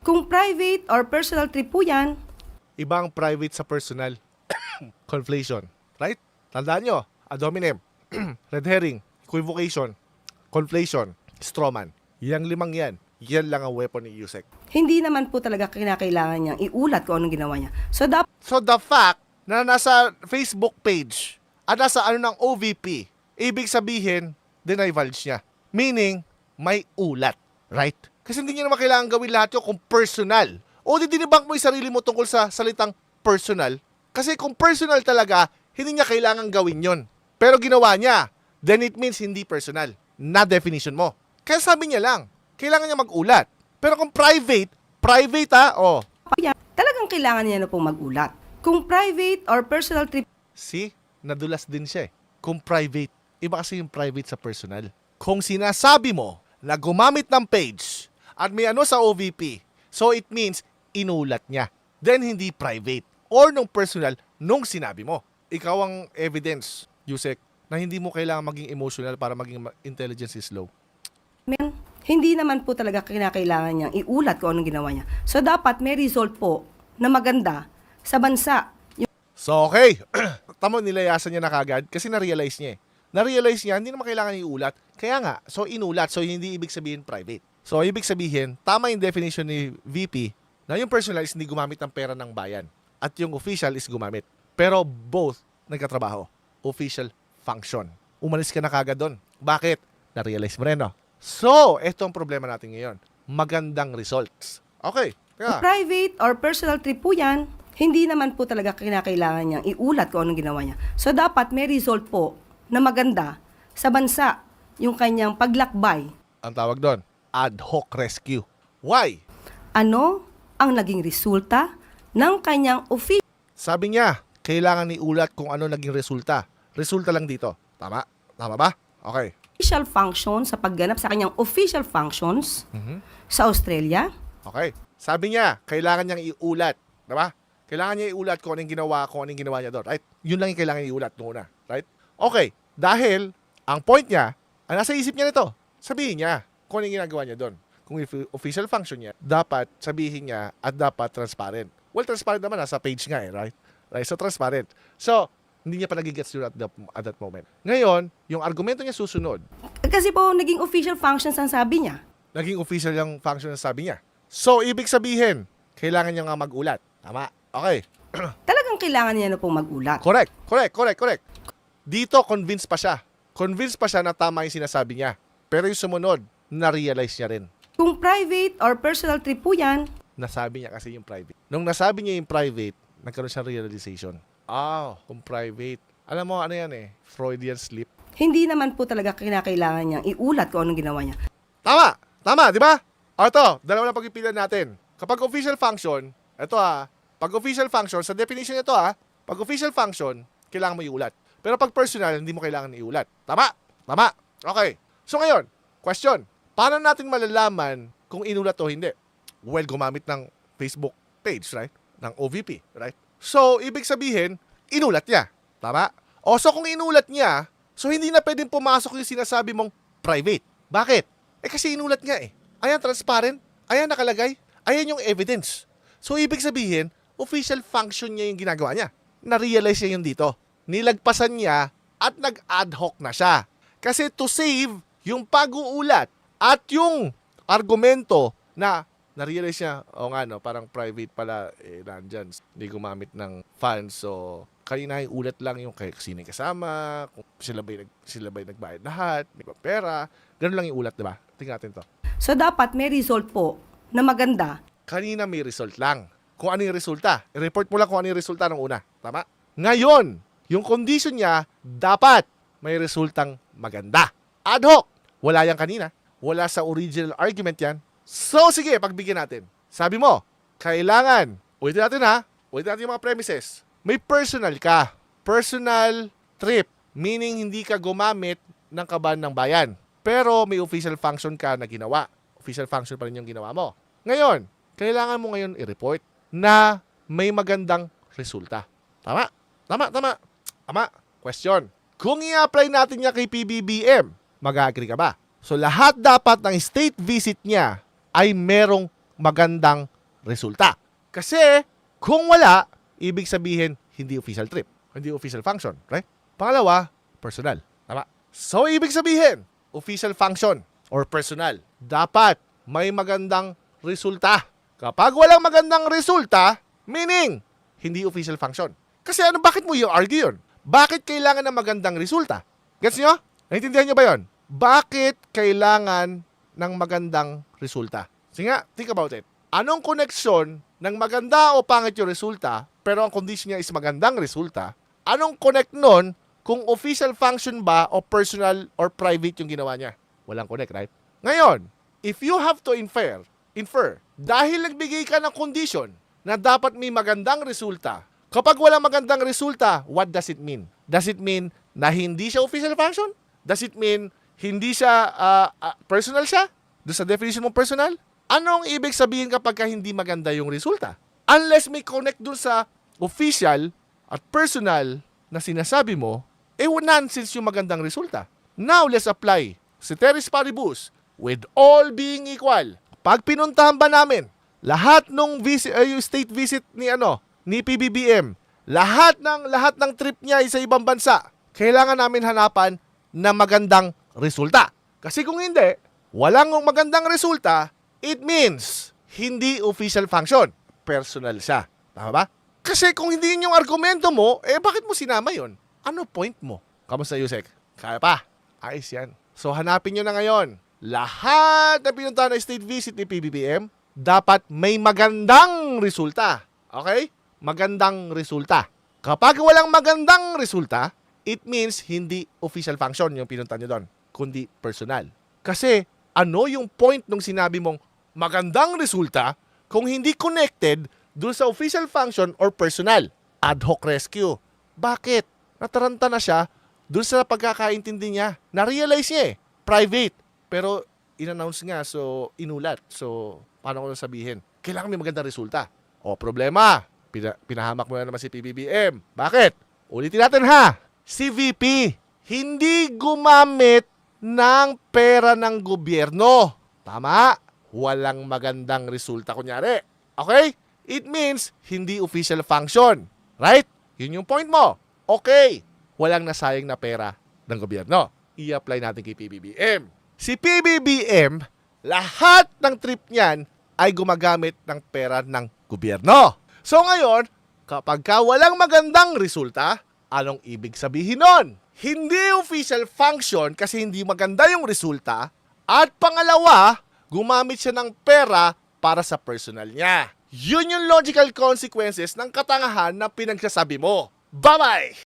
Kung private or personal trip po yan, Ibang private sa personal. Conflation. Right? Tandaan nyo. Ad hominem. Red herring. Equivocation. Conflation. Strawman. Yang limang yan. Yan lang ang weapon ni Yusek. hindi naman po talaga kinakailangan niyang iulat kung anong ginawa niya. So, dapat So the fact na nasa Facebook page at nasa ng OVP, ibig sabihin, dinivulge niya. Meaning, may ulat. Right? Kasi hindi niya naman kailangan gawin lahat yun kung personal. O di dinibang mo yung sarili mo tungkol sa salitang personal. Kasi kung personal talaga, hindi niya kailangan gawin yon. Pero ginawa niya, then it means hindi personal. Na definition mo. Kaya sabi niya lang, kailangan niya mag-ulat. Pero kung private yan, talagang kailangan niya na pong mag-ulat. Kung private or personal trip see, nadulas din siya eh. Kung private, iba kasi yung private sa personal. Kung sinasabi mo na gumamit ng page at may sa OVP, so it means inulat niya. Then hindi private or nung personal nung sinabi mo. Ikaw ang evidence, Yusek, na hindi mo kailangan maging emotional para maging intelligence is low. men, hindi naman po talaga kinakailangan niyang iulat kung anong ginawa niya. So, dapat may result po na maganda sa bansa. So okay, tamo nilayasan niya na kagad kasi na-realize niya eh. Na-realize niya, hindi naman kailangan iulat. Kaya nga, so inulat, so hindi ibig sabihin private. So ibig sabihin, tama yung definition ni VP na yung personal is hindi gumamit ng pera ng bayan at yung official is gumamit. Pero both nagkatrabaho. Official function. Umalis ka na kagad doon. Bakit? Na-realize mo rin, no? So, ito ang problema natin ngayon. Magandang results. Okay. Kaya, Private or personal trip po yan, hindi naman po talaga kinakailangan niyang iulat kung anong ginawa niya. So, dapat may result po na maganda sa bansa, yung kanyang paglakbay. ang tawag doon, ad hoc rescue. Why? Ano ang naging resulta ng kanyang Sabi niya, kailangan iulat kung ano naging resulta. Resulta lang dito. Tama? Tama ba? Okay. official function sa pagganap sa kanyang official functions sa Australia. Okay. Sabi niya, kailangan niyang iulat. Diba? Kailangan niya iulat kung anong ginawa niya doon. Right? Yun lang yung kailangan niya iulat noon. Right? Okay. Dahil, ang point niya, ang nasa isip niya nito, sabihin niya kung anong ginagawa niya doon. Kung official function niya, dapat sabihin niya at dapat transparent. Well, transparent naman, nasa page nga eh, right? Right? So, transparent. So, hindi niya pa nagigets yun at that moment. Ngayon, yung argumento niya susunod, Kasi po, naging official functions ang sabi niya. naging official yung function na sabi niya. So, ibig sabihin, kailangan niya nga mag-ulat. Tama? Okay. Talagang kailangan niya na pong mag-ulat. Correct. Dito, convinced pa siya. Convinced pa siya na tama yung sinasabi niya. Pero yung sumunod, na-realize niya rin. Kung private or personal trip po yan, Nasabi niya kasi yung private. Nung nasabi niya yung private, nagkaroon siya realization. Kung private. Alam mo, ano yan eh? Freudian slip. hindi naman po talaga kinakailangan niyang iulat kung anong ginawa niya. Tama, di ba? Ito, dalawa lang pagpipilian natin. Kapag official function, pag official function, sa definition nito pag official function, kailangan mo iulat. Pero pag personal, hindi mo kailangan iulat. Tama? Okay. So ngayon, question. Paano natin malalaman kung inulat o hindi? Well, gumamit ng Facebook page, right? Ng OVP, right? So, ibig sabihin, inulat niya. Tama? So kung inulat niya, so hindi na pwedeng pumasok yung sinasabi mong private. Bakit? Kasi inulat niya eh. Ayan, transparent. Ayan, nakalagay. Ayan yung evidence. So, ibig sabihin, official function niya yung ginagawa niya. Na-realize niya yun dito. Nilagpasan niya at nag-ad hoc na siya. Kasi to save yung pag-uulat at yung argumento na na-realize niya, parang private pala, nandyan. Hindi gumamit ng funds. So, kanina yung ulat lang yung kay sino yung kasama, kung sila ba'y nagbayad lahat, may ba pera. Ganun lang yung ulat, diba? Tingnan natin to. So, dapat may result po na maganda. Kanina may result lang. Kung ano yung resulta. I-report mo lang kung ano yung resulta ng una. Tama? Ngayon, yung condition niya, dapat may resultang maganda. Ad hoc. Wala yan kanina. Wala sa original argument yan. So, sige, pagbigyan natin. Sabi mo, kailangan, ulitin natin yung mga premises. May personal ka. Personal trip. Meaning, hindi ka gumamit ng kaban ng bayan. Pero may official function ka na ginawa. Official function pa rin yung ginawa mo. Ngayon, kailangan mo ngayon i-report na may magandang resulta. Tama? Question. Kung i-apply natin niya kay PBBM, mag-agree ka ba? So, lahat dapat ng state visit niya ay merong magandang resulta. Kasi kung wala, ibig sabihin hindi official trip, hindi official function, right? Pangalawa, personal. Tama. So ibig sabihin, official function or personal, dapat may magandang resulta. Kapag walang magandang resulta, meaning hindi official function. Kasi bakit mo i-argue yun? Bakit kailangan ng magandang resulta? Gets nyo? Naintindihan nyo ba yun? Bakit kailangan ng magandang resulta? Sige nga, think about it. Anong koneksyon ng maganda o pangit yung resulta, pero ang condition niya is magandang resulta? Anong connect nun kung official function ba o personal or private yung ginawa niya? Walang connect, right? Ngayon, if you have to infer, dahil nagbigay ka ng condition na dapat may magandang resulta, kapag walang magandang resulta, what does it mean? Does it mean na hindi siya official function? Does it mean hindi siya personal siya? Doon sa definition mo personal? Anong ibig sabihin kapag hindi maganda yung resulta? Unless may connect doon sa official at personal na sinasabi mo, nonsense yung magandang resulta. Now, let's apply ceteris paribus with all being equal. Pag pinuntahan ba namin lahat ng yung state visit ni PBBM, lahat ng trip niya ay sa ibang bansa, kailangan namin hanapan na magandang resulta. Kasi kung hindi, walang magandang resulta, it means hindi official function. Personal siya. Tama ba? Kasi kung hindi yun yung argumento mo, bakit mo sinama yun? Ano point mo? Kamusta, Yusek? Kaya pa? Ayos yan. So, hanapin nyo na ngayon. Lahat na pinuntahan na state visit ni PBBM, dapat may magandang resulta. Okay? Magandang resulta. Kapag walang magandang resulta, it means hindi official function yung pinunta nyo doon, kundi personal. Kasi, ano yung point nung sinabi mong magandang resulta kung hindi connected doon sa official function or personal? Ad hoc rescue. Bakit? Nataranta na siya doon sa pagkakaintindi niya. Na-realize niya private. Pero in-announce nga, so inulat. So, paano ko sabihin? Kailangan may magandang resulta. O, problema. Pinahamak mo na naman si PBBM. Bakit? Ulitin natin ha. Si VP, hindi gumamit ng pera ng gobyerno. Tama? Walang magandang resulta kunyari. Okay? It means hindi official function. Right? Yun yung point mo. Okay. Walang nasayang na pera ng gobyerno. I-apply natin kay PBBM. Si PBBM, lahat ng trip niyan ay gumagamit ng pera ng gobyerno. So ngayon, kapag walang magandang resulta, anong ibig sabihin nun? Hindi official function kasi hindi maganda yung resulta. At pangalawa, gumamit siya ng pera para sa personal niya. Yun yung logical consequences ng katangahan na pinagsasabi mo. Bye-bye!